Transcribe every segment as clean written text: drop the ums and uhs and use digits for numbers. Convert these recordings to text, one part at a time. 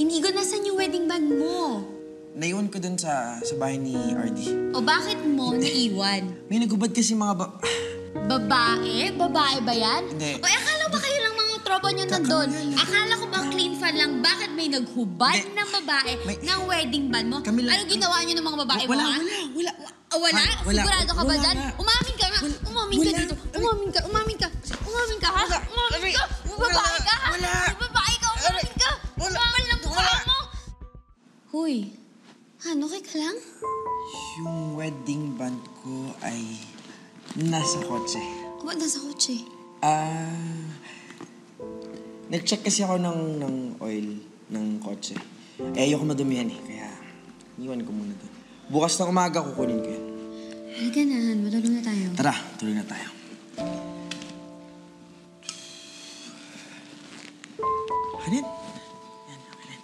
Inigo, nasan yung wedding band mo? Naiwan ko dun sa bahay ni RD. O bakit mo naiwan? May nagubad kasi mga Babae? Babae ba yan? Hindi. O akala ba kayo lang mga tropa nyo nandun? Akala ko ba clean fan lang? Bakit may naghubad ng babae ng wedding band mo? Ano ginawa nyo ng mga babae mo, ha? Wala? Sigurado ka ba dyan? Umamin ka nga! Umamin ka dito! Umamin ka! Umamin ka! Umamin ka, ha? Umamin ka! Babae ka, ha? Babae ka! Umamin ka! Umamin na mukha mo! Huy, ano, okay ka lang? Yung wedding band ko ay nasa kotse. Ba't nasa kotse? Nag-check kasi ako ng oil ng kotse. Ayoko madumihan eh, kaya iwan ko muna doon. Bukas ng umaga kukunin ko yan. Halika na, Han. Matulog na tayo. Tara, tuloy na tayo. Hanin? Yan, hanin.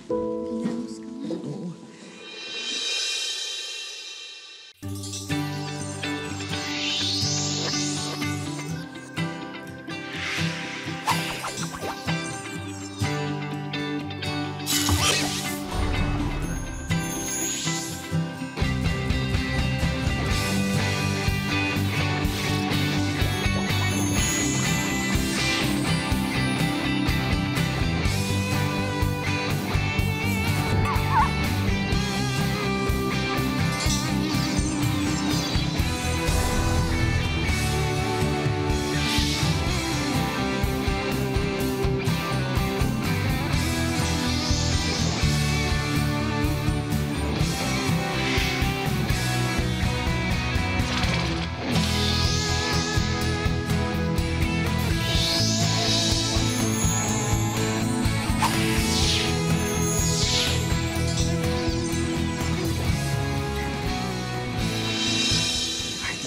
Relax ka nga. Oo.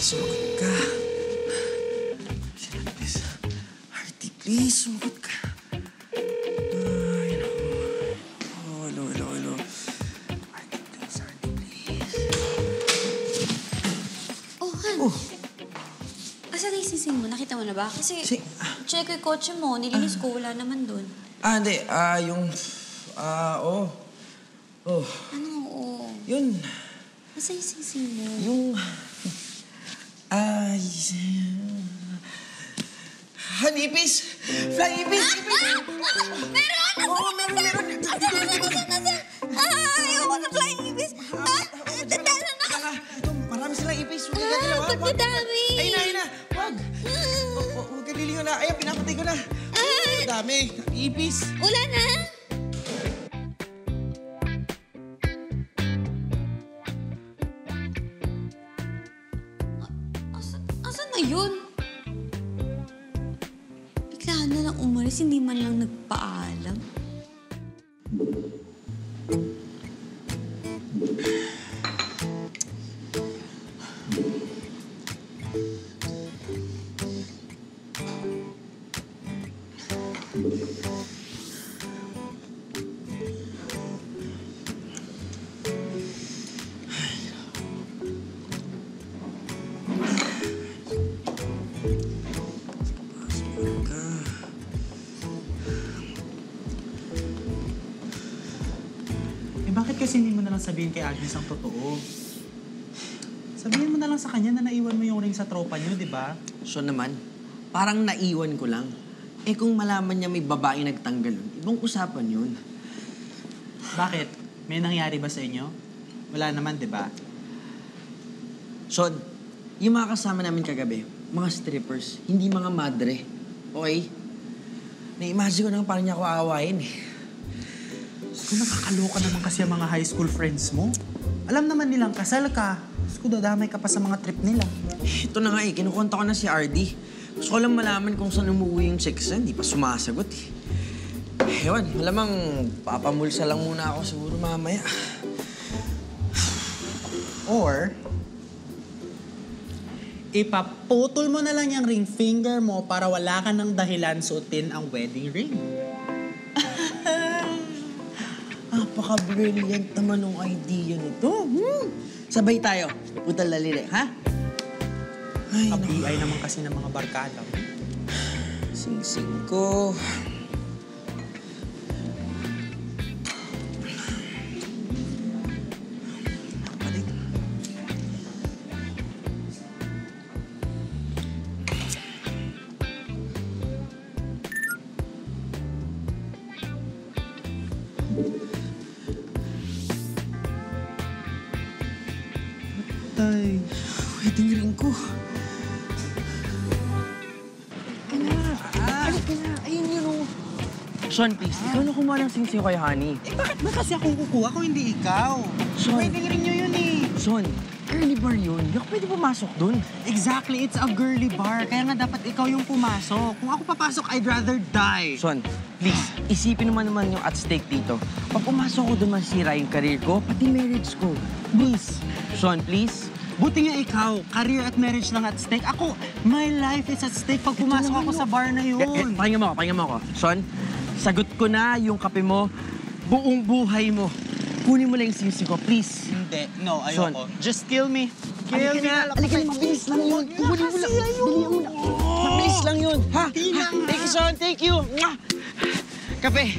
Sumagot ka. Artie, please, sumagot ka. Ay, naku. Oh, hello. Artie, please. Oh, Han. Oh. Asa na yung sising mo? Nakita mo na ba? Kasi check ko yung kotse mo. Nilinis ko. Wala naman dun. Hindi. Oh. Ano? Oo. Yun. Asa yung sising mo? Yung... Hanipis! Flying ipis! Meron! Oo, meron! Nasaan? Ayoko na flying ibis! Tandaan na! Ito, marami silang ipis. Huwag ka gagalaw, ha? Pagdadami! Ayun na! Huwag! Huwag ka lilingon na. Ayan, pinapatay ko na. Dami. Ipis. Wala na! Asan na yun? Biglaan na lang umalis, hindi man lang nagpaalam. Bakit kasi hindi mo na lang sabihin kay Agnes ang totoo? Sabihin mo na lang sa kanya na naiwan mo yung ring sa tropa niyo, di ba? So naman, parang naiwan ko lang. Eh kung malaman niya may babaeng nagtanggal, ibang usapan yun. Bakit? May nangyari ba sa inyo? Wala naman, di ba? Son, yung mga kasama namin kagabi, mga strippers, hindi mga madre. Okay? Na-imagine ko na parang niya ako aawain eh. Kung nakakaloka naman kasi ang mga high school friends mo. Alam naman nilang kasal ka. Gusto ko dadamay ka pa sa mga trip nila. Ito na nga eh, kinukonta ko na si RD. Gusto ko lang malaman kung saan umuwi yung chicks na, hindi pa sumasagot eh. Ewan, malamang papamulsa lang muna ako siguro mamaya. Or, ipaputol mo na lang yung ring finger mo para wala ka ng dahilan suotin ang wedding ring. Napaka-brilliant naman ng idea nito. Sabay tayo. Putal na lili, ha? Ay, Kabiyay naman kasi ng mga barkada mo. Sing-sing ko. Balik. Tay. Wedding ring ko. Ayun yun, oh. Sean, please, ikaw na kumuha ng sing-sing kay Honey. Eh, bakit ba kasi ako kukuha kung hindi ikaw? Sean. Wedding ring nyo yun eh. Sean, early bar yun. Hindi ako pwede pumasok dun. Exactly, it's a girly bar. Kaya nga dapat ikaw yung pumasok. Kung ako papasok, I'd rather die. Sean, please, isipin naman yung at stake dito. Pag pumasok ko dun, masira yung career ko, pati marriage ko. Please. Sean, please. Buti nga ikaw, career at marriage lang at stake. Ako, my life is at stake pag pumasok ako sa bar na yun. Pakinggan mo ako. Sean, sagot ko na yung kape mo, buong buhay mo. Kunin mo lang yung sing-sing ko, please. Hindi, no, Sean. ayoko. Just kill me. Kill me. Halika na, mabilis lang yun. Kunin mo lang. Dalihan mo na. Mabilis lang yun, ha? Thank you, Sean. Thank you. Mwah! Kape.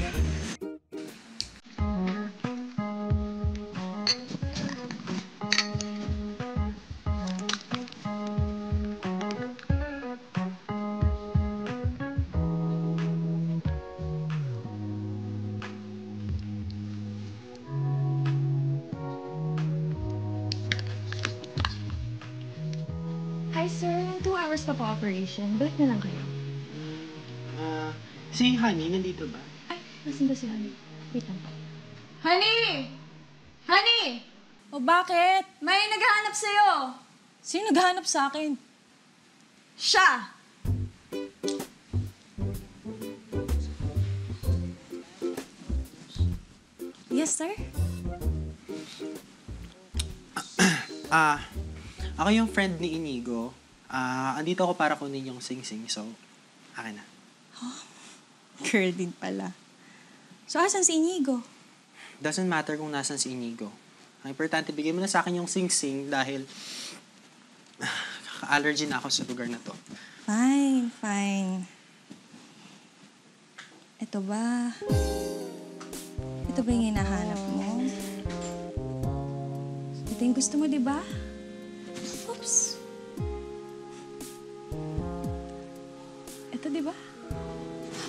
Hi, sir. 2 hours pa po operation. Balik na lang kayo. Si Honey, nandito ba? Ay, nasan ba si Honey? Wait lang po. Honey! Honey! O bakit? May naghahanap sa'yo. Sino naghahanap sa akin? Siya! Yes, sir? Ako yung friend ni Inigo. Andito ako para kunin yung sing-sing, so akin na. Girl din pala. So, asan si Inigo? Doesn't matter kung nasan si Inigo. Ang importante, bigay mo na sa akin yung sing-sing dahil allergy na ako sa lugar na to. Fine, fine. Ito ba? Ito ba yung hinahanap mo? Ito yung gusto mo, di ba? Oops. Ito, di ba?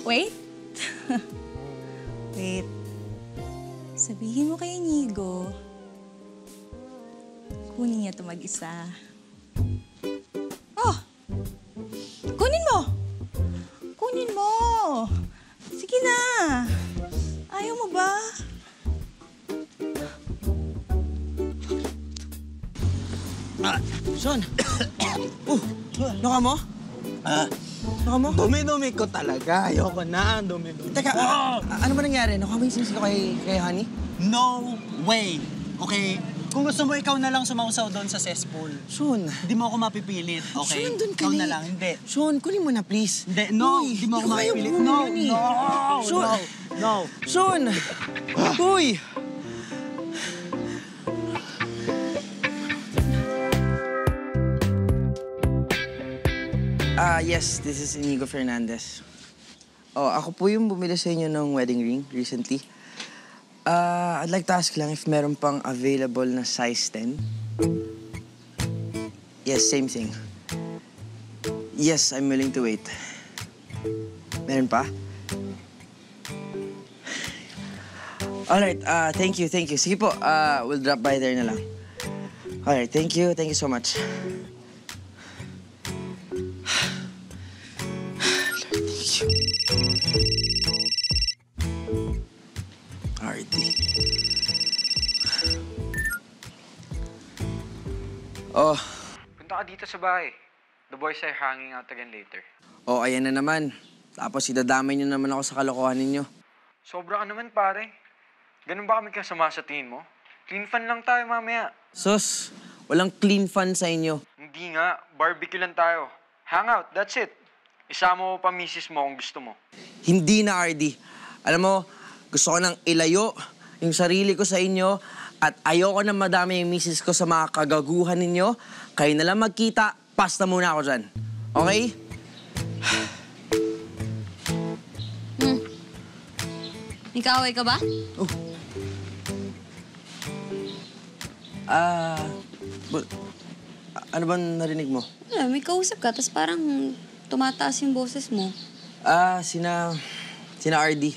Wait. Wait. Sabihin mo kay Inigo, kunin niya ito mag-isa. Oh! Kunin mo! Kunin mo! Sige na! Ayaw mo ba? Sean! Naka mo? Naka mo? Dumi-dumi ko talaga. Ayoko na, dumi-dumi. Teka, ano ba nangyari? Nakuha mo yung sing-sing ko kay Honey? No way! Okay? Kung gusto mo, ikaw na lang sumausaw doon sa cesspool. Sean! Hindi mo ako mapipilit, okay? Sean, doon ka Ikaw na na eh. lang, hindi. Sean, kunin mo na, please. Hindi, no! Uy, Hindi mo ako ikaw ayaw mapipilit. mo No, yun eh. no, Sean! no, no. Sean! Uy! Yes, this is Inigo Fernandez. Oh, ako po yung bumili sa inyo ng wedding ring recently. I'd like to ask lang if meron pang available na size 10. Yes, same thing. Yes, I'm willing to wait. Meron pa? Alright, thank you. Sige po, we'll drop by there na lang. Alright, thank you so much. RD. Oh. Punta ka dito sa bahay. The boys are hanging out again later. Oh, ayan na naman. Tapos idadamay niyo naman ako sa kalokohan ninyo. Sobra ka naman, pare. Ganun ba kami kasama sa tingin mo? Clean fun lang tayo mamaya. Sus, walang clean fun sa inyo. Hindi nga, barbecue lang tayo. Hangout, that's it. Isama mo pa misis mo kung gusto mo. Hindi na, RD. Alam mo, gusto ko nang ilayo yung sarili ko sa inyo at ayoko na madami yung misis ko sa mga kagaguhan ninyo. Kayo na lang magkita, pasta muna ako dyan. Okay? May kaaway ka ba? Oh. Ano ba narinig mo? Wala, may kausap ka, tapos parang tumataas yung boses mo. Sina RD.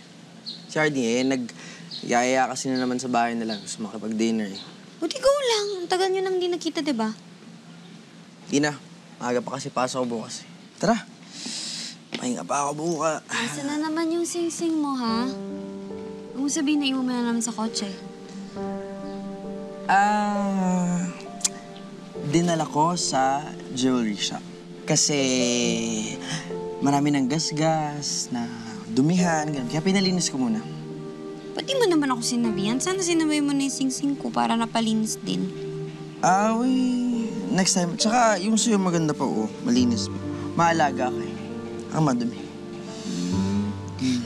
Si RD nag-yaya kasi na naman sa bahay nila. Gusto makipag-dinner eh. Buti go lang. Ang tagal nyo nang di nakita, diba? Di na. Maaga pa kasi pasok ko bukas. Tara. Pahinga pa ako buka. Asa na naman yung sing-sing mo, ha? Huwag mo sabihin na iwan mo na naman sa kotse. Dinala ko sa jewelry shop. Kasi marami ng gasgas, na dumihan, ganun. Kaya pinalinis ko muna. Ba't di mo naman ako sinabihan? Sana sinabay mo na yung sing-sing ko para napalinis din. Next time. Tsaka yung sa'yo maganda pa, malinis. Maalaga ka eh. Ang madumi.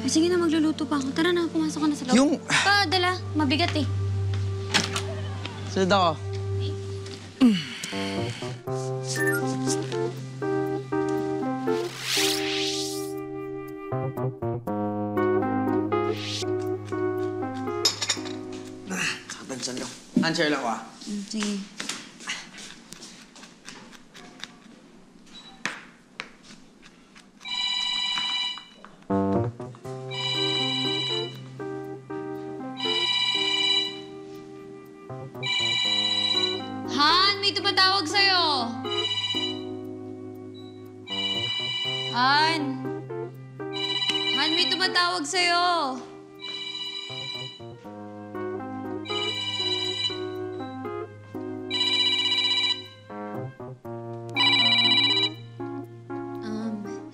Sige na, magluluto pa ako. Tara na, pumasok ka na sa loob. Dala. Mabigat eh. Sunod ako. Sakatansan ko. Answer lang ko Sige. Han, may tumatawag sa'yo. Han, may tumatawag sa'yo.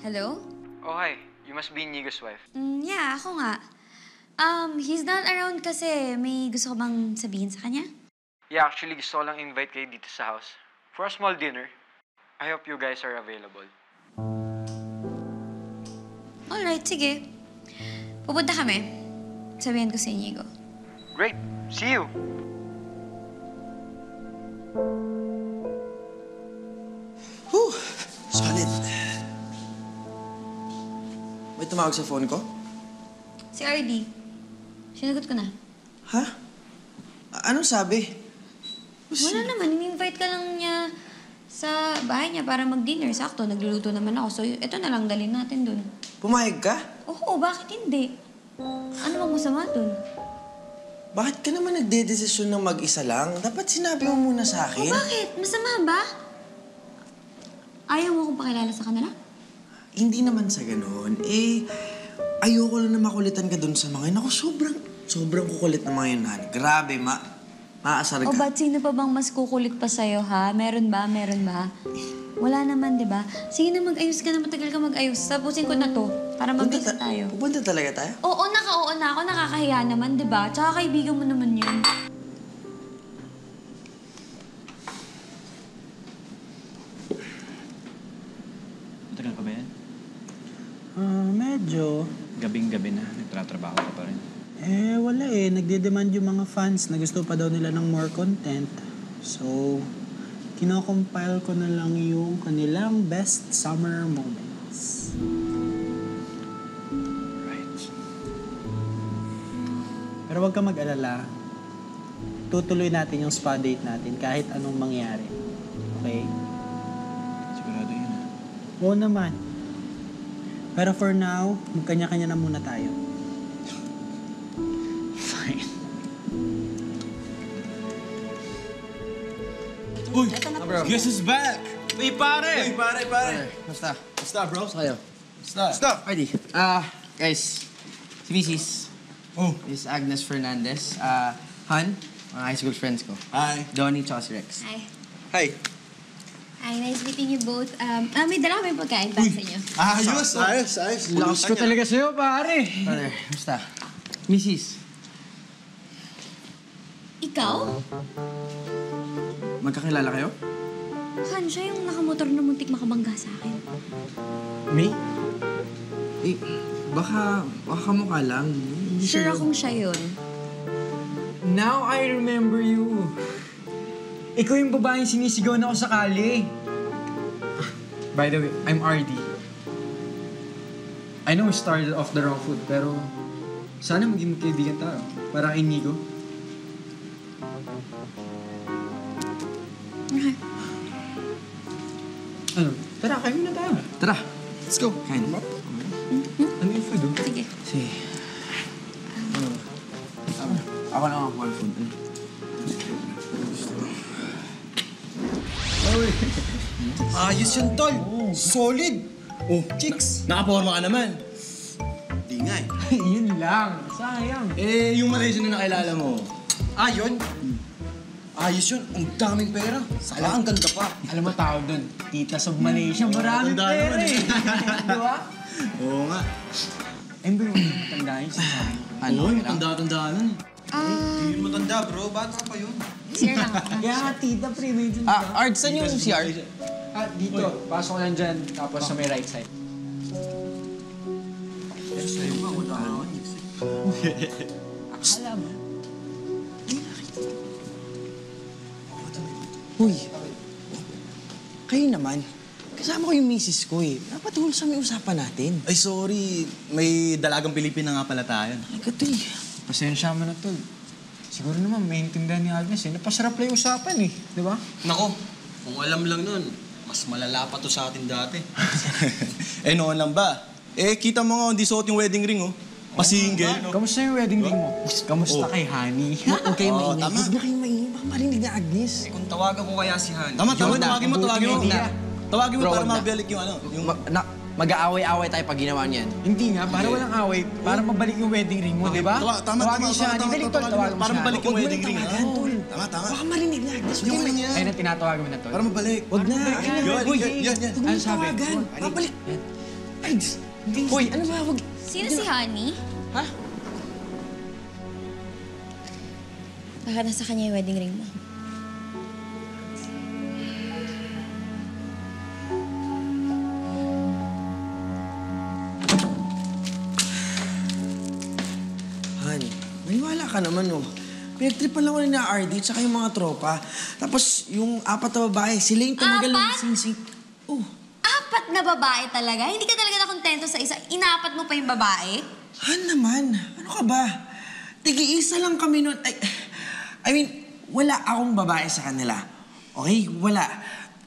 Hello? Oh, hi. You must be Inigo's wife. Yeah, ako nga. He's not around kasi may gusto ko bang sabihin sa kanya? Yeah, actually, gusto ko lang invite kayo dito sa house for a small dinner. I hope you guys are available. Alright, sige. Pupunta kami. Sabihin ko si Inigo. Great. See you. Solid. May tumawag sa phone ko? Si RD. Sinagot ko na. Ha? Anong sabi? Wala naman. In-invite ka lang niya sa bahay niya para mag-dinner. Sakto, nagluluto naman ako. So, ito na lang, dalhin natin dun. Pumayag ka? Oo, bakit hindi? Ano bang masama dun? Bakit ka naman nagdedesisyon ng mag-isa lang? Dapat sinabi mo muna sa akin. Bakit? Masama ba? Ayaw mo akong pakilala sa kanila? Hindi naman sa ganun. Ayoko lang na makulitan ka dun sa mga yun. Ako, sobrang kukulit ng mga yun, Han. Grabe, maasar ka. O ba't sino pa bang mas kukulit pa sa'yo, ha? Meron ba? Wala naman, di ba? Sige na, mag-ayos ka na. Matagal ka mag-ayos. Tapusin ko na to para mag-ayos tayo. Pupunta talaga tayo? Oo na ako. Nakakahiya naman, di ba? Tsaka kaibigan mo naman yun. Matagal ka ba yan? Medyo. Gabing-gabi na, nagtratrabaho ka pa rin. Wala nagde-demand yung mga fans na gusto pa daw nila ng more content. So, kino-compile ko na lang yung kanilang best summer moments. Right. Pero huwag ka mag-alala. Tutuloy natin yung spa date natin kahit anong mangyari. Okay? Sigurado yun, ha? Oo naman. Pero for now, magkanya-kanya na muna tayo. Fine. Uy! Bro. Guess who's back? Uy, pare! Pare! Basta. Basta, bro. Basta kayo. Stop! Ready? Guys. Si Mrs. Oh. Miss Agnes Fernandez. Han, mga high school friends ko. Hi. Donnie, tsaka si Rex. Hi. Hi. Hi, nice meeting you both. May dala kami pagkain para sa inyo. Ayos. Lakas ko talaga sa'yo, pare. Brother, basta. Mrs. Ikaw? Magkakilala kayo? Han, siya yung nakamotor na muntik makabangga sa akin. Me? Baka kamukha lang. Hindi Sure siya- akong siya yun. Now I remember you. Ikaw yung babaeng sinisigaw na ako sa kali. By the way, I'm RD. I know we started off the wrong foot, pero Sana maging magkaibigan tayo. Para kay Nico. Okay. Ano? Tara, kain muna tayo. Tara. Let's go. Kain. Ano yung food, oh? Sige. Sige. Ako na ako ang food. Ayos yun, tol. Solid. Oh, chicks. Nakaporma ka naman. Di nga eh. Yun lang. Sayang. Eh, yung Malaysian na nakilala mo. Ah, yun? Ayos yun. Ang daming pera. Sala, ang ganda pa. Alam mo tawag doon, Titas of Malaysia. Maraming Tanda pera naman eh. Di ba? Oo nga. Ayun ba yung matanda yun sa sabi? Ano? Oo, yung tanda-tanda nun. Hindi yun matanda, bro. Bata pa yun. Sir lang. Kaya nga, tita, pre-made yun. Art, saan yung CR? Dito. Pasok ko lang dyan, tapos sa may right side. Alam mo. Uy. Kayo naman. Kasama ko yung misis ko eh. Dapat wholesome yung usapan natin. Ay, sorry. May dalagang Pilipina nga pala tayo. Ay, gato eh. Pasensya mo na, tol. Siguro naman, maintindihan ni Agnes eh. Napasarap lang yung usapan eh. Di ba? Nako, kung alam lang nun, mas malala pa to sa atin dati. Eh, noon lang ba? Eh, kita mo nga, hindi suot yung wedding ring, oh. Pa-single. Kamusta yung wedding ring mo? Kamusta Oh. kay Honey? Huwag kayong Oo, maingay. tama. Huwag na kayong maingay. Baka marinig na Agnes. Kung tawagan ko kaya si Han. Yun Tama, na, tawagin mo, mabuti tawagin mo. yung idea. Tawagin mo Bro, para wag na. mabalik yung ano. Yung... Mag-aaway-aaway tayo pag ginawa niyan. Hindi nga, para walang away. Para mabalik yung wedding ring mo, di ba? Tama, Tawagin siya, Honey. Dali, tol. Tawagin mo Para siya. mabalik yung Huwag mo wedding nang ring. tawagan, ah. tol. Tama, tama. Baka marinig na Agnes. Huwag Yung kayong ano maingay. yan? Ayun na, tinatawagan mo na, tol. Para mabalik. Huwag na. Yun, Uy, yan. huwag mo Ano nang sabi? tawagan. Babalik. Ay, Uy, ano ba? Huwag. Sino si Honey? Ha? Baka nasa kanya yung wedding ring mo. Han, maniwala ka naman, oh. Pinagtripan lang ko na RD tsaka yung mga tropa. Tapos yung apat na babae, sila yung tumagal ng Apat? singsing. Oh, 4 na babae talaga? Hindi ka talaga nakontento sa isa. Inapat mo pa yung babae? Han naman, ano ka ba? Tigi-isa lang kami nun. I mean, wala akong babae sa kanila. Okay? Wala.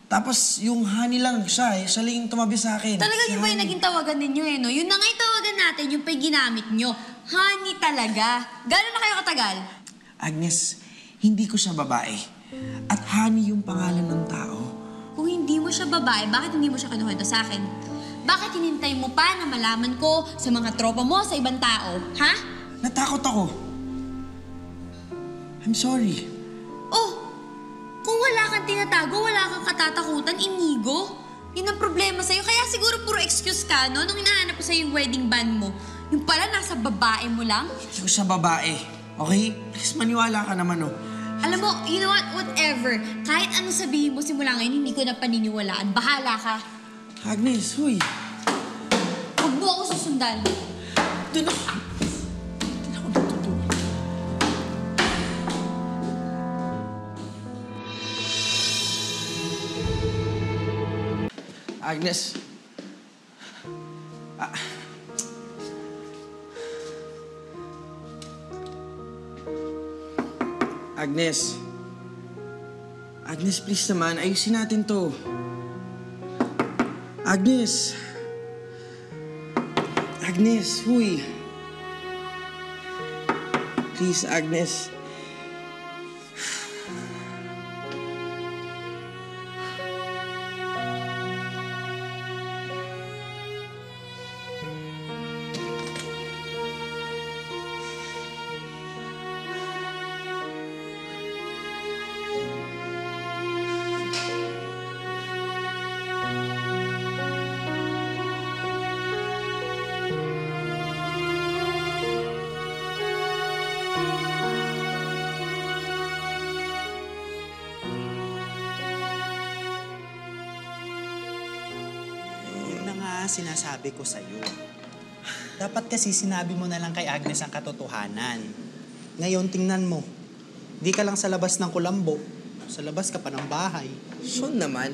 Tapos yung Honey lang siya eh. Siya lang yung tumabi sa akin. Talaga Si yun ba yung Honey. naging tawagan ninyo eh, no? Yun na nga yung tawagan natin, yung pa'y ginamit nyo. Honey talaga. Gano'n na kayo katagal? Agnes, hindi ko siya babae. At Honey yung pangalan ng tao. Kung hindi mo siya babae, bakit hindi mo siya kinukwento sa akin? Bakit hinintay mo pa na malaman ko sa mga tropa mo, sa ibang tao? Ha? Natakot ako. I'm sorry. Oh, kung wala kang tinatago, wala kang katatakutan, Inigo. Yun ang problema sa'yo. Kaya siguro puro excuse ka, no? Nung hinahanap ko sa'yo yung wedding band mo. Yung pala, nasa babae mo lang. Hindi ko siya babae. Okay? Please, maniwala ka naman, oh. Alam mo, you know what? Whatever. Kahit ano sabihin mo simula ngayon, hindi ko na paniniwalaan. Bahala ka. Agnes, huy. Huwag mo ako susundan. Doon ako. Doon ako natutulog. Agnes. Agnes. Agnes, please naman. Ayusin natin to. Agnes. Agnes, huy. Please, Agnes. Yun na nga sinasabi ko sa'yo. Dapat kasi sinabi mo na lang kay Agnes ang katotohanan. Ngayon, tingnan mo. Di ka lang sa labas ng kulambo. Sa labas ka pa ng bahay. So naman,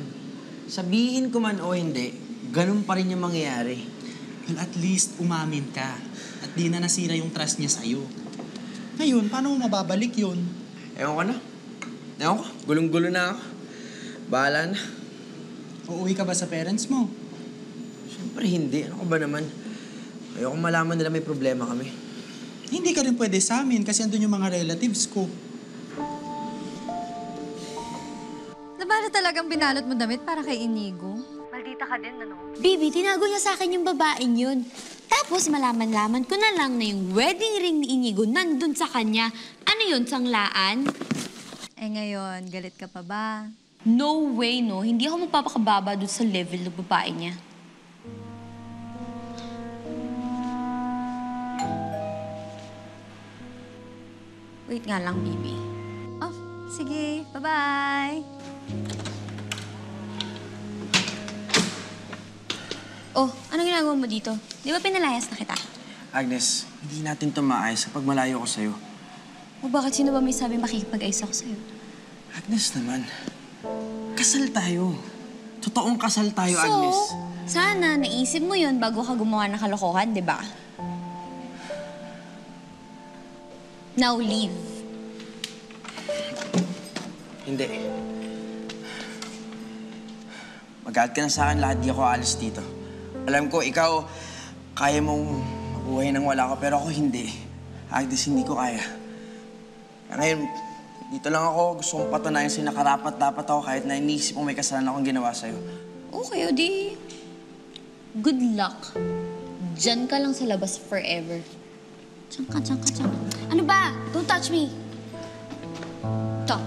sabihin ko man o hindi, ganun pa rin yung mangyayari. Well, at least umamin ka. At at di na nasira yung trust niya sa'yo. Ngayon, paano mo mababalik yun? Ewan ko na. Ewan ko. Gulong-gulo na ako. Bahala na. Uuwi ka ba sa parents mo? Siyempre hindi. Ano ko ba naman? Ayoko malaman nila may problema kami. Hindi ka rin pwede sa amin kasi andun yung mga relatives ko. Nabala talagang binalot mo damit para kay Inigo? Maldita ka din, ano? Bibi, tinago niya sa akin yung babaeng yun. Tapos malaman-laman ko na lang na yung wedding ring ni Inigo nandun sa kanya. Ano yun, sanglaan? Eh ngayon, galit ka pa ba? No way, no. Hindi ako mapapakababa dun sa level ng babae niya. Wait nga lang, Bibi. Oh, sige. Bye-bye. Oh, ano ginagawa mo dito? Di ba pinalayas na kita? Agnes, hindi natin ito maayos kapag malayo ko sa'yo. O bakit sino ba may sabi makikipag-ayos ako sa'yo? Agnes naman, kasal tayo. Totoong kasal tayo, Agnes. Sana naisip mo yun bago ka gumawa ng kalokohan, di ba? Now leave. Hindi. Magalit ka na sa akin, lahat di ako alis dito. Alam ko, ikaw, kaya mong mabuhay nang wala ko, pero ako hindi. Agnes, hindi ko kaya. Kaya ngayon, dito lang ako. Gusto kong patunayan sa'yo na karapat-dapat ako kahit na iniisip mo may kasalanan akong ginawa sa'yo. Okay, o di... Good luck. Diyan ka lang sa labas forever. Diyan ka, diyan ka, diyan ka. Ano ba? Don't touch me. Talk.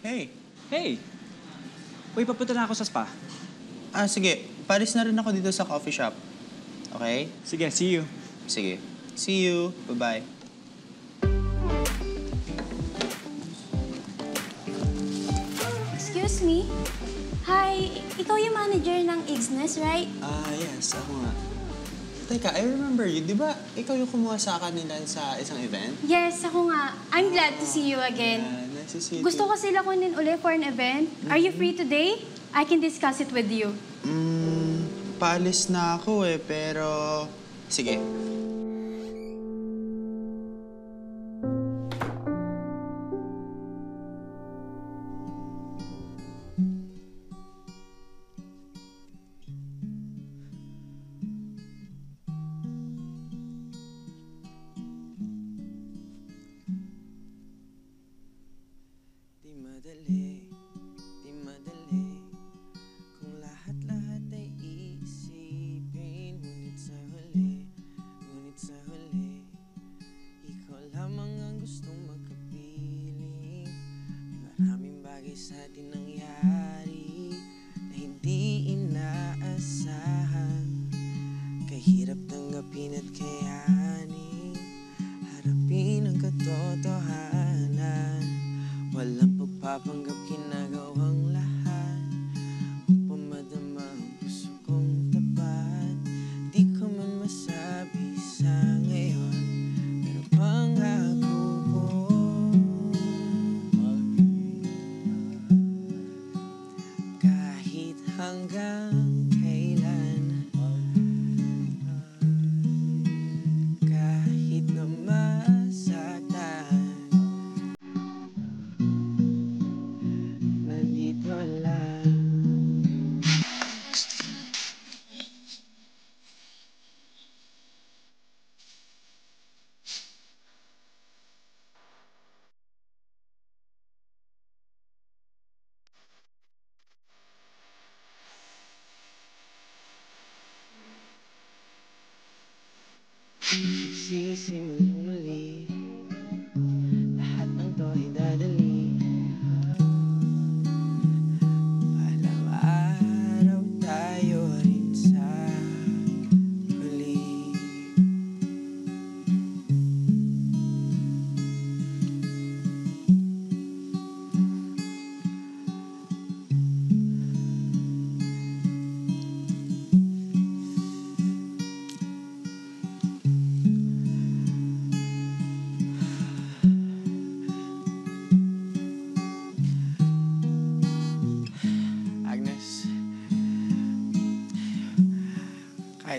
Hey. Hey! Uy, papunta na ako sa spa. Sige. Paris na rin ako dito sa coffee shop. Okay? Sige, see you. Sige. See you. Bye-bye. Excuse me? Hi, ikaw yung manager ng Ignes, right? Yes. Ako nga. Teka, I remember you. Di ba ikaw yung kumuha sa kanila sa isang event? Yes, ako nga. I'm glad to see you again. Nice to see you Gusto too. ko sila kunin uli for an event. Are you free today? I can discuss it with you. Paalis na ako pero... Sige. Di madali kung lahat-lahat ay iisipin. Ngunit sa huli, ikaw lamang ang gustong magkapiling. May maraming bagay sa atin nangyari na hindi inaasahan. Kahirap tanggapin at kayanin, harapin ang katotohanan. Walang pagpapanggap, ginagawang lahat upang madama ang puso kong tapat. Di ko man masabi sa ngayon, pero pangako ko kahit hanggang kailan, kahit na masaktan, nandito lang. Sisimuling muli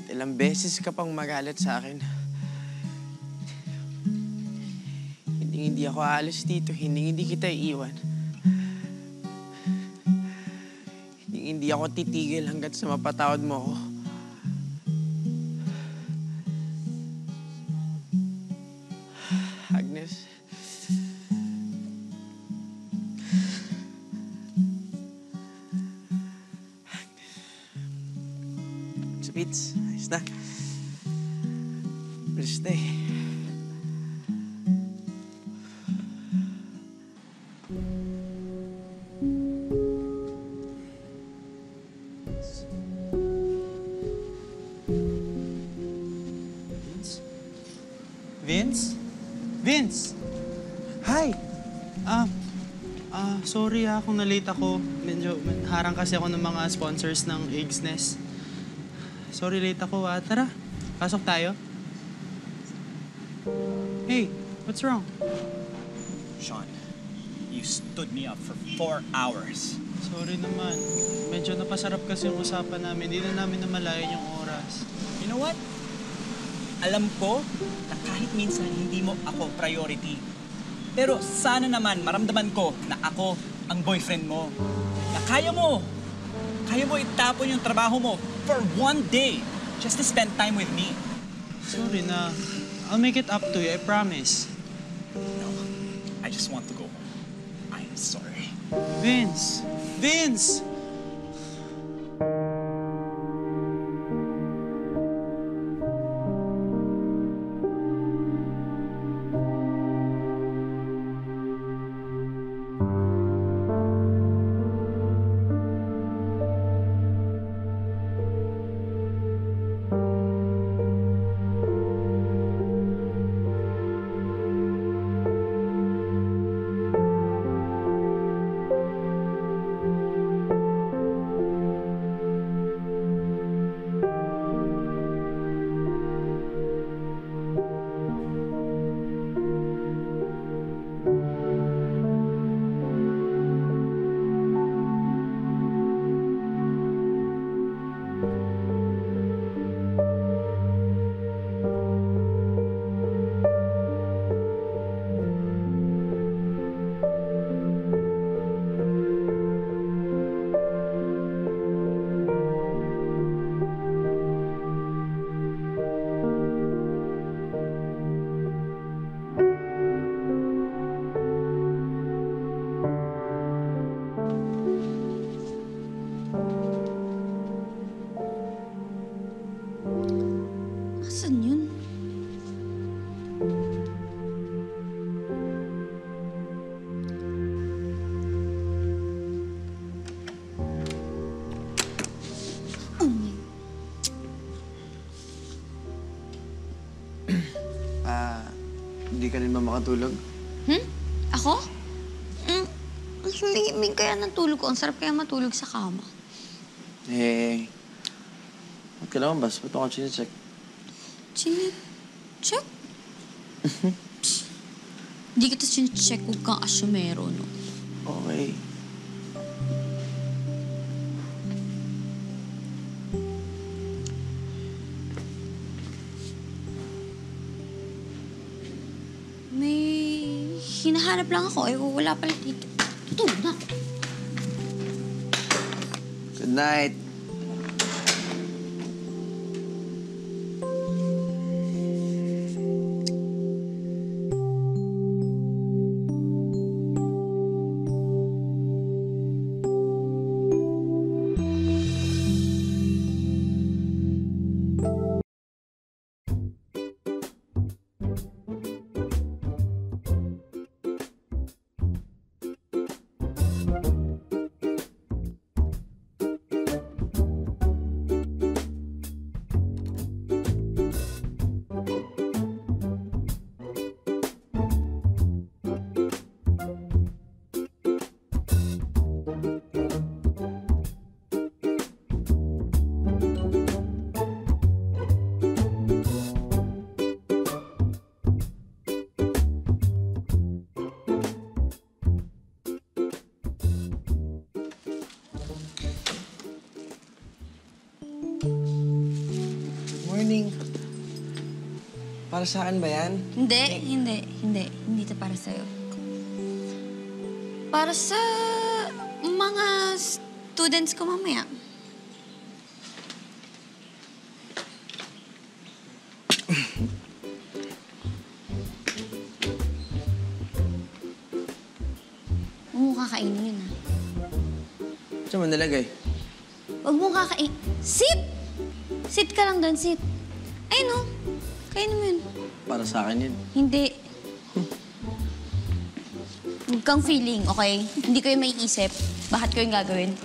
kahit ilang beses ka pang magalit sa akin, hindi ako aalis dito, hindi kita iiwan. Hindi ako titigil hanggat sa mapatawad mo ako. Agnes. Spitz, ayos na. Bilis na eh. Vince? Vince! Hi! Sorry kung na-late ako. Medyo harang kasi ako ng mga sponsors ng Eggs Nest. Sorry, late ako. Tara, pasok tayo. Hey, what's wrong? Sean, you stood me up for 4 hours. Sorry naman. Medyo napasarap kasi yung usapan namin. Hindi na namin namalayan yung oras. You know what? Alam ko na kahit minsan hindi mo ako priority. Pero sana naman maramdaman ko na ako ang boyfriend mo. Na kaya mo itapon yung trabaho mo for 1 day just to spend time with me. Sorry na. I'll make it up to you, I promise. No, I just want to go home. I'm sorry. Vince! Vince! Nasaan yun? Hindi ka rin ba makatulog? Ako? Mas malimig kaya natulog ko. Ang sarap kaya matulog sa kama. Ba't ka naman ba? Ba't ako chinecheck? Check? Hindi kita chinecheck. Huwag kang asyumero, no? Okay. May hinahanap lang ako. Wala pala dito. Tutulog na ako. Good night. Darling, para sa akin ba yan? Hindi ito para sa'yo. Para sa mga students ko mamaya. Huwag mo kakainin yun, ha? Saan mo nalagay? Huwag mo kakainin. Sit! Sit ka lang doon, sit. Ay, no. Kainin mo yun. Para sa akin yun. Hindi. Huwag kang feeling, okay? Hindi ko yung may isip. Bakit ko yung gagawin?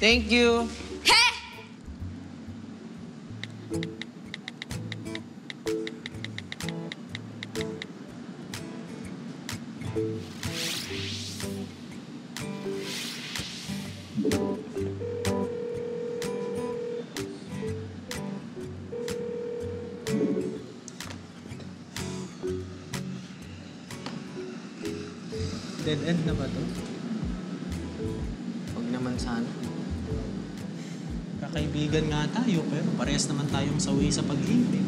Thank you. He! Dead end na ba to? Huwag naman sana. Kakaibigan nga tayo, pero parehas naman tayong sawi sa pag-ibig.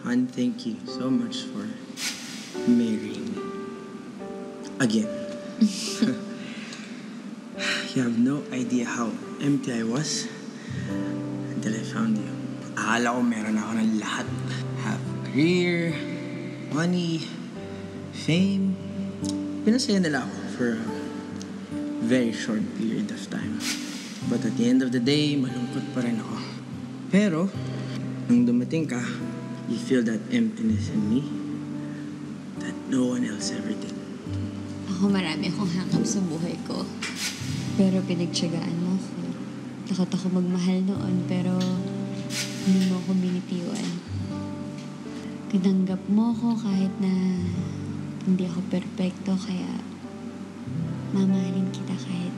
Han, thank you so much for marrying me. Again. You have no idea how empty I was until I found you. Akala ko meron ako ng lahat. Have career, money, fame. Pinasaya nila ako for a very short period of time. But at the end of the day, malungkot pa rin ako. Pero, nung dumating ka, you feel that emptiness in me that no one else ever did. Ako marami akong hangkap sa buhay ko. Pero pinagtiyagaan mo ako. Takot ako magmahal noon, pero hindi mo ako binitiwan. Tinanggap mo ako kahit na hindi ako perpekto, kaya mamahalin kita kahit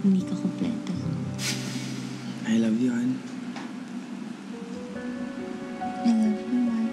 hindi ka kompleto. I love you, Han. I love you, Mark.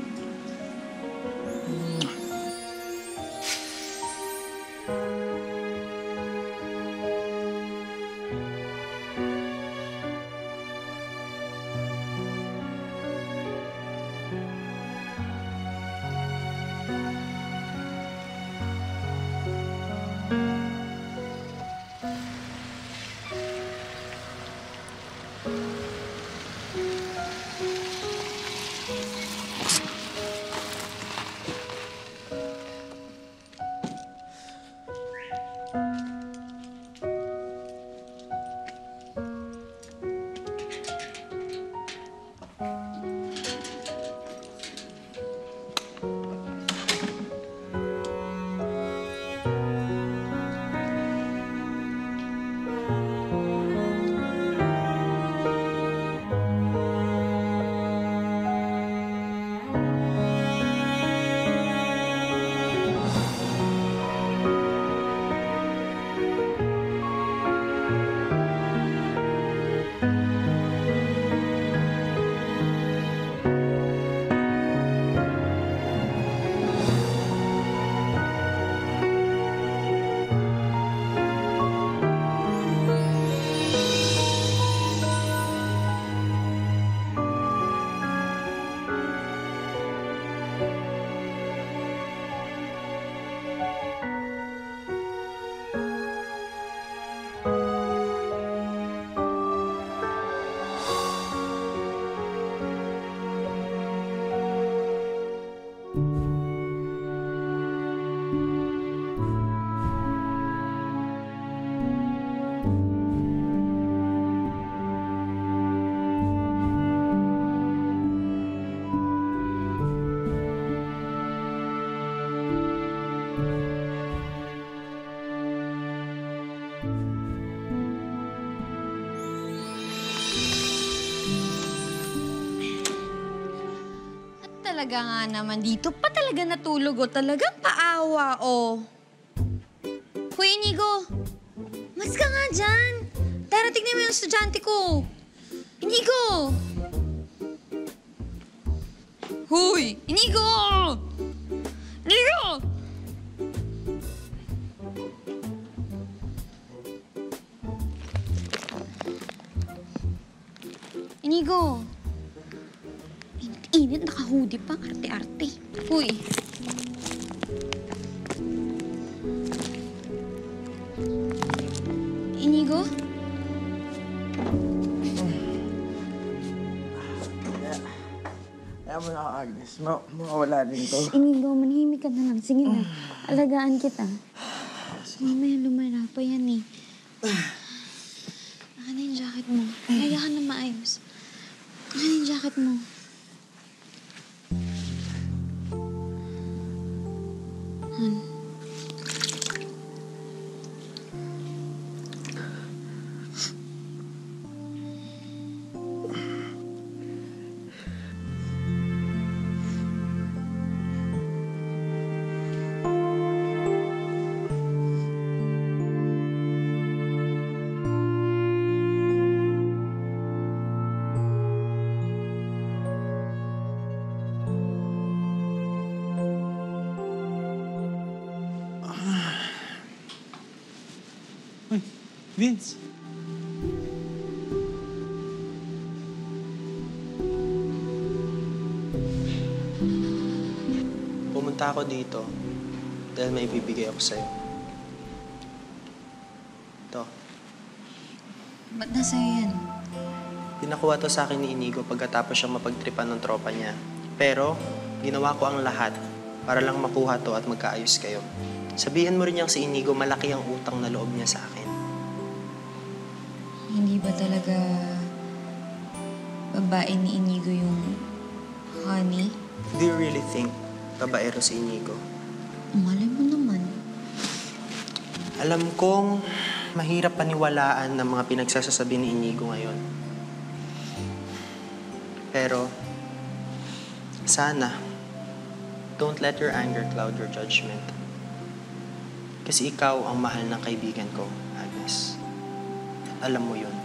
At talaga nga naman, dito pa talaga natulog o talagang paawa o. Hoy, Inigo! Mas ka nga dyan! Darating na yung estudyante ko! Inigo! Hoy! Inigo! Inigo! Inigo! Init, naka-hoodie pa. Arte-arte. Hoy! Inigo? Kaya mo na ako, Agnes. Mawawala din to. Inigo, manahimik ka na lang. Sige na. Alagaan kita. Mamaya lumala pa yan eh. Naka na yung jacket mo. Kaya ka na maayos. Naka na yung jacket mo. Han. Vince. Pumunta ako dito dahil may bibigay ako sa'yo. Ito. Ba't nasa'yo yan? Pinakuha to sa akin ni Inigo pagkatapos siyang mapagtripan ng tropa niya. Pero, ginawa ko ang lahat para lang makuha to at magkaayos kayo. Sabihan mo rin niyang si Inigo malaki ang utang na loob niya sa akin. Hindi ba talaga babae ni Inigo yung honey? Do you really think babaero si Inigo? Malay mo naman. Alam kong mahirap paniwalaan ng mga pinagsasasabi ni Inigo ngayon. Pero, sana, don't let your anger cloud your judgment. Kasi ikaw ang mahal ng kaibigan ko, Agnes. Alam mo yun.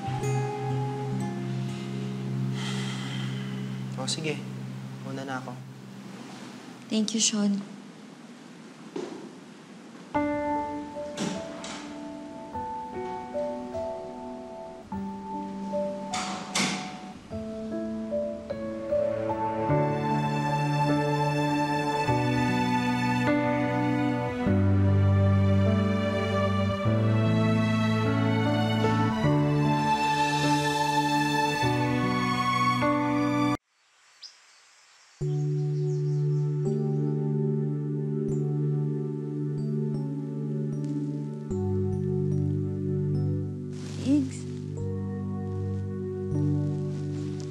O sige, muna na ako. Thank you, Sean. Igs.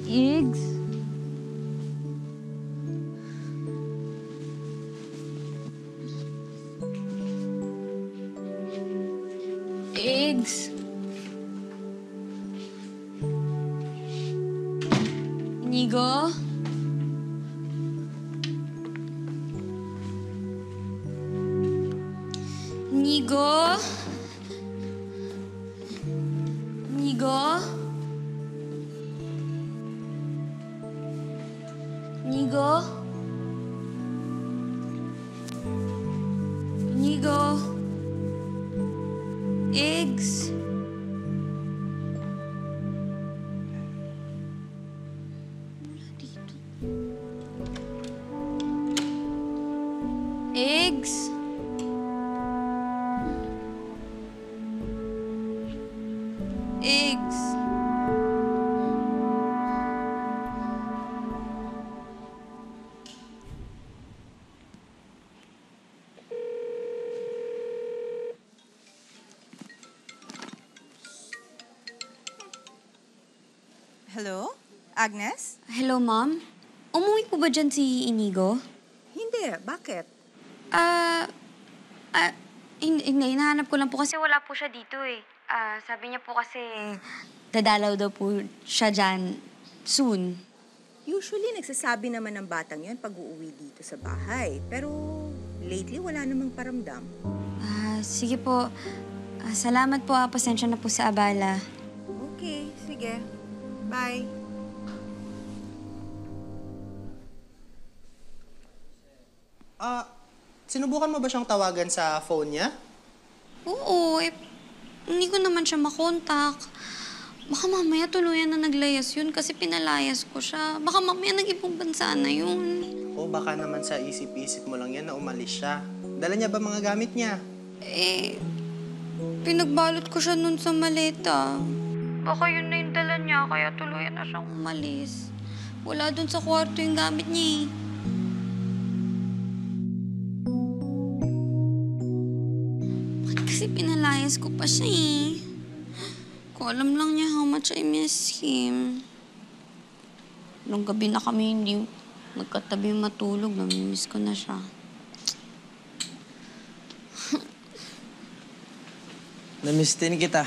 Igs. Igs. Inigo? Inigo? Inigo? Inigo? Inigo? Igs? Wala dito. Igs? Igs? Hello? Agnes? Hello, Ma'am. Umuwi po ba dyan si Inigo? Hindi. Bakit? Ah, Hindi, hinahanap ko lang po kasi wala po siya dito eh. Sabi niya po kasi dadalaw daw po siya dyan soon. Usually, nagsasabi naman ng batang yan pag uuwi dito sa bahay. Pero lately, wala namang paramdam. Sige po. Salamat po. Pasensya na po sa abala. Okay, sige. Bye. Sinubukan mo ba siyang tawagan sa phone niya? Oo, hindi ko naman siya makontak. Baka mamaya tuluyan na naglayas yun kasi pinalayas ko siya. Baka mamaya nag-ibang bansa na yun. O baka naman sa isip-isip mo lang yan na umalis siya. Dala niya ba mga gamit niya? Pinagbalot ko siya nun sa maleta. Baka yun na yung dala niya, kaya tuluyan na siyang umalis. Wala dun sa kwarto yung gamit niya eh. Kasi pinalayas ko pa siya eh. Kung alam lang niya how much I miss him. Nung gabi na kami hindi magkatabi matulog, namimiss ko na siya. Namiss din kita.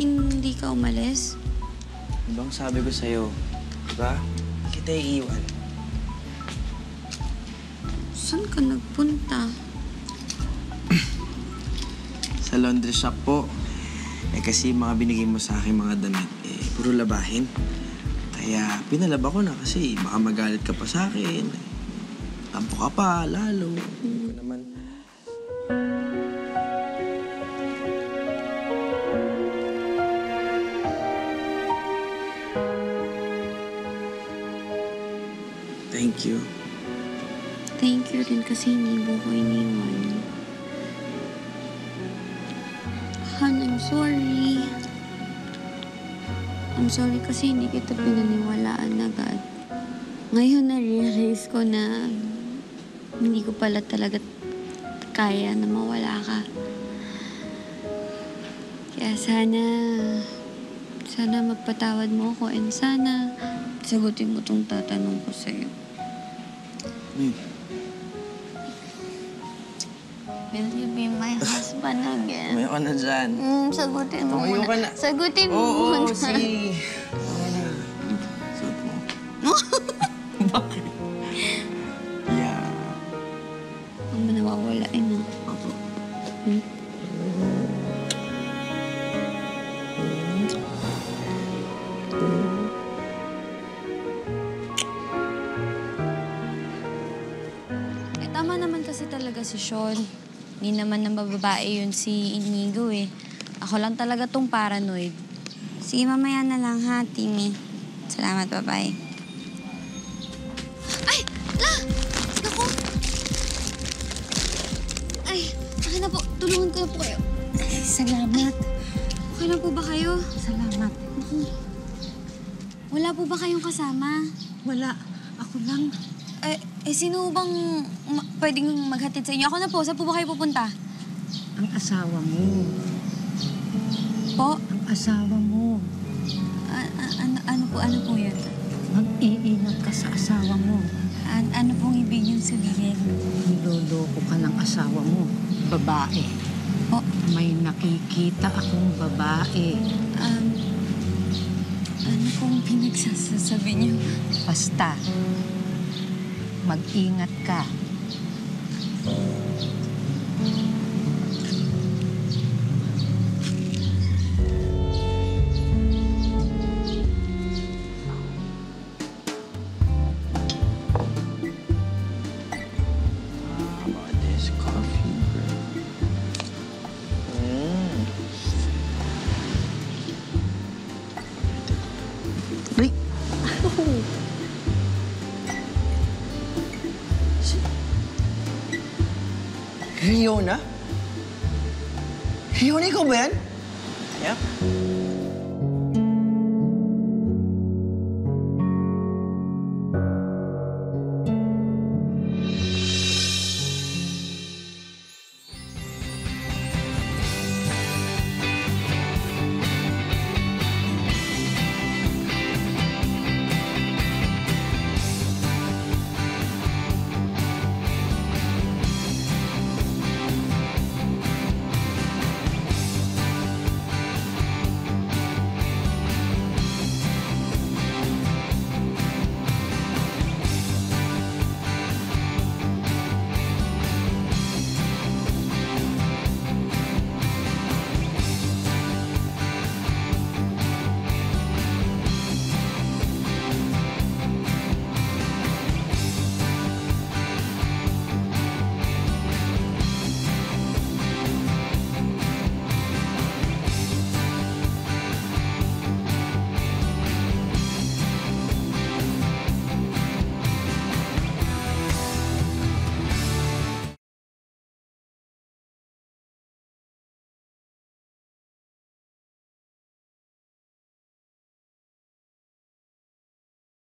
Hindi ka umalis? Ibang sabi ko sa'yo, diba? Kita iiwan. Saan ka nagpunta? Sa laundry shop po. Kasi mga binigay mo sa akin mga damit, puro labahin. Kaya pinalaba ko na kasi baka magalit ka pa sa akin. Tampo ka pa, lalo. Hindi ko naman. Thank you. Thank you rin kasi hindi mo ko iniwan. Han, I'm sorry. I'm sorry kasi hindi kita pinaniwalaan agad. Ngayon na-realize ko na hindi ko pala talaga kaya na mawala ka. Kaya sana magpatawad mo ako and sana sagutin mo tong tatanong ko sa'yo. Will you be my husband again? Tumayo ka na dyan. Sagutin mo Tumayo ka na. Sagutin mo muna. Oo, sige. Suot mo. Bakit? Yeah. Ang nawawala na. Opo. Tama naman kasi talaga si Sean. Hindi naman ng babae yun si Inigo eh. Ako lang talaga tong paranoid. Sige, mamaya na lang ha, Timmy. Salamat, bye-bye. Ay! La! Naku! Ay, akin na po. Tulungan ko na po kayo. Ay, salamat. Okay na po ba kayo? Salamat. Wala po ba kayong kasama? Wala. Ako lang. Sino bang pwedeng maghatid sa inyo? Ako na po. Saan po ba kayo pupunta? Ang asawa mo. Po? Ang asawa mo. Ano po yun? Mag-iingat ka sa asawa mo. Ano pong ibig niyong sabihin? Niloloko ka ng asawa mo. Babae. Po? May nakikita akong babae. Ano pong pinagsasabi niyo? Basta. Mag-ingat ka. How about this coffee, bro? Ay! Riona? Riona, ikaw ba yan? Yeah?